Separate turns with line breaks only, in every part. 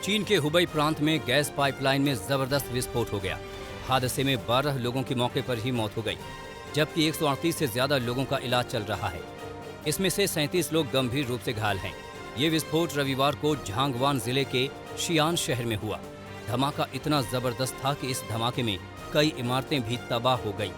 चीन के हुबई प्रांत में गैस पाइपलाइन में जबरदस्त विस्फोट हो गया। हादसे में 12 लोगों की मौके पर ही मौत हो गई, जबकि 138 से ज्यादा लोगों का इलाज चल रहा है। इसमें से 37 लोग गंभीर रूप से घायल हैं। ये विस्फोट रविवार को झांगवान जिले के शियान शहर में हुआ। धमाका इतना जबरदस्त था कि इस धमाके में कई इमारतें भी तबाह हो गई।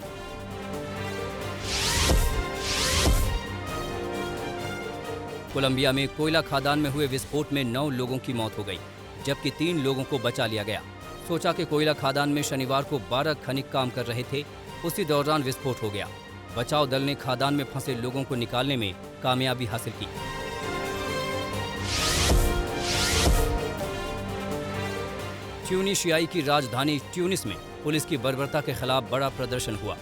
कोलंबिया में कोयला खदान में हुए विस्फोट में 9 लोगों की मौत हो गई, जबकि 3 लोगों को बचा लिया गया। सोचा कि कोयला खदान में शनिवार को 12 खनिक काम कर रहे थे, उसी दौरान विस्फोट हो गया। बचाव दल ने खदान में फंसे लोगों को निकालने में कामयाबी हासिल की। ट्यूनीशियाई की राजधानी ट्यूनिस में पुलिस की बर्बरता के खिलाफ बड़ा प्रदर्शन हुआ।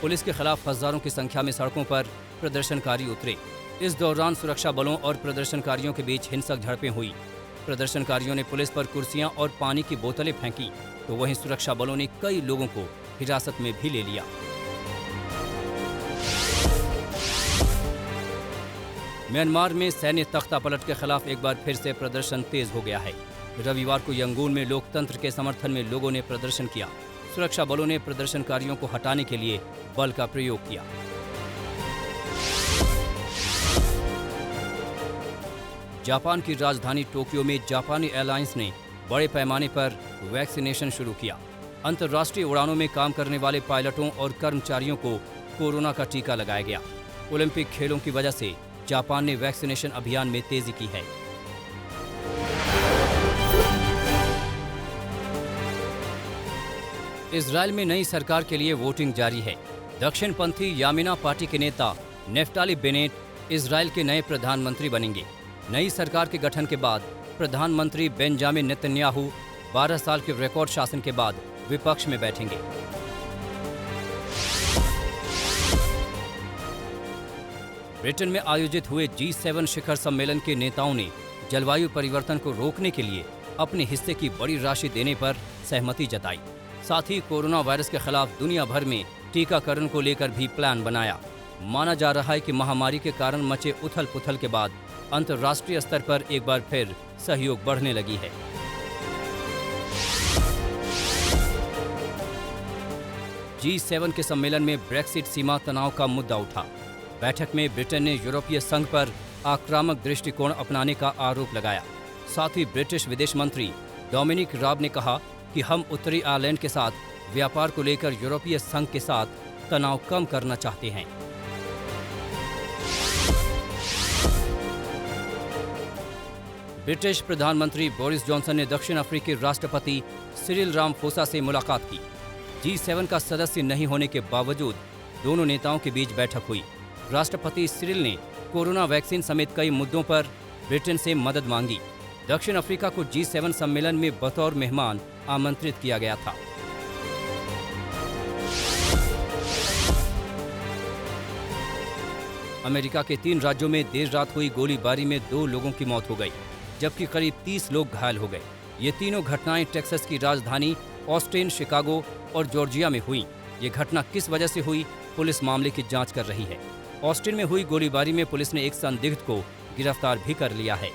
पुलिस के खिलाफ हजारों की संख्या में सड़कों पर प्रदर्शनकारी उतरे। इस दौरान सुरक्षा बलों और प्रदर्शनकारियों के बीच हिंसक झड़पें हुई। प्रदर्शनकारियों ने पुलिस पर कुर्सियां और पानी की बोतलें फेंकी, तो वहीं सुरक्षा बलों ने कई लोगों को हिरासत में भी ले लिया। म्यांमार में सैन्य तख्तापलट के खिलाफ एक बार फिर से प्रदर्शन तेज हो गया है। रविवार को यंगून में लोकतंत्र के समर्थन में लोगों ने प्रदर्शन किया। सुरक्षा बलों ने प्रदर्शनकारियों को हटाने के लिए बल का प्रयोग किया। जापान की राजधानी टोक्यो में जापानी एयरलाइंस ने बड़े पैमाने पर वैक्सीनेशन शुरू किया। अंतर्राष्ट्रीय उड़ानों में काम करने वाले पायलटों और कर्मचारियों को कोरोना का टीका लगाया गया। ओलंपिक खेलों की वजह से जापान ने वैक्सीनेशन अभियान में तेजी की है। इजरायल में नई सरकार के लिए वोटिंग जारी है। दक्षिणपंथी यामिना पार्टी के नेता नेफ्ताली बेनेट इजरायल के नए प्रधानमंत्री बनेंगे। नई सरकार के गठन के बाद प्रधानमंत्री बेंजामिन नेतन्याहू 12 साल के रिकॉर्ड शासन के बाद विपक्ष में बैठेंगे। ब्रिटेन में आयोजित हुए G7 शिखर सम्मेलन के नेताओं ने जलवायु परिवर्तन को रोकने के लिए अपने हिस्से की बड़ी राशि देने पर सहमति जताई। साथ ही कोरोना वायरस के खिलाफ दुनिया भर में टीकाकरण को लेकर भी प्लान बनाया। माना जा रहा है कि महामारी के कारण मचे उथल पुथल के बाद अंतर्राष्ट्रीय स्तर पर एक बार फिर सहयोग बढ़ने लगी है। G7 के सम्मेलन में ब्रेक्सिट सीमा तनाव का मुद्दा उठा। बैठक में ब्रिटेन ने यूरोपीय संघ पर आक्रामक दृष्टिकोण अपनाने का आरोप लगाया। साथ ही ब्रिटिश विदेश मंत्री डोमिनिक राब ने कहा कि हम उत्तरी आयरलैंड के साथ व्यापार को लेकर यूरोपीय संघ के साथ तनाव कम करना चाहते हैं। ब्रिटिश प्रधानमंत्री बोरिस जॉनसन ने दक्षिण अफ्रीकी राष्ट्रपति सिरिल रामाफोसा से मुलाकात की। G7 का सदस्य नहीं होने के बावजूद दोनों नेताओं के बीच बैठक हुई। राष्ट्रपति सिरिल ने कोरोना वैक्सीन समेत कई मुद्दों पर ब्रिटेन से मदद मांगी। दक्षिण अफ्रीका को G7 सम्मेलन में बतौर मेहमान आमंत्रित किया गया था। अमेरिका के 3 राज्यों में देर रात हुई गोलीबारी में 2 लोगों की मौत हो गई, जबकि करीब 30 लोग घायल हो गए। ये तीनों घटनाएं टेक्सास की राजधानी ऑस्टिन, शिकागो और जॉर्जिया में हुई। ये घटना किस वजह से हुई, पुलिस मामले की जांच कर रही है। ऑस्टिन में हुई गोलीबारी में पुलिस ने एक संदिग्ध को गिरफ्तार भी कर लिया है।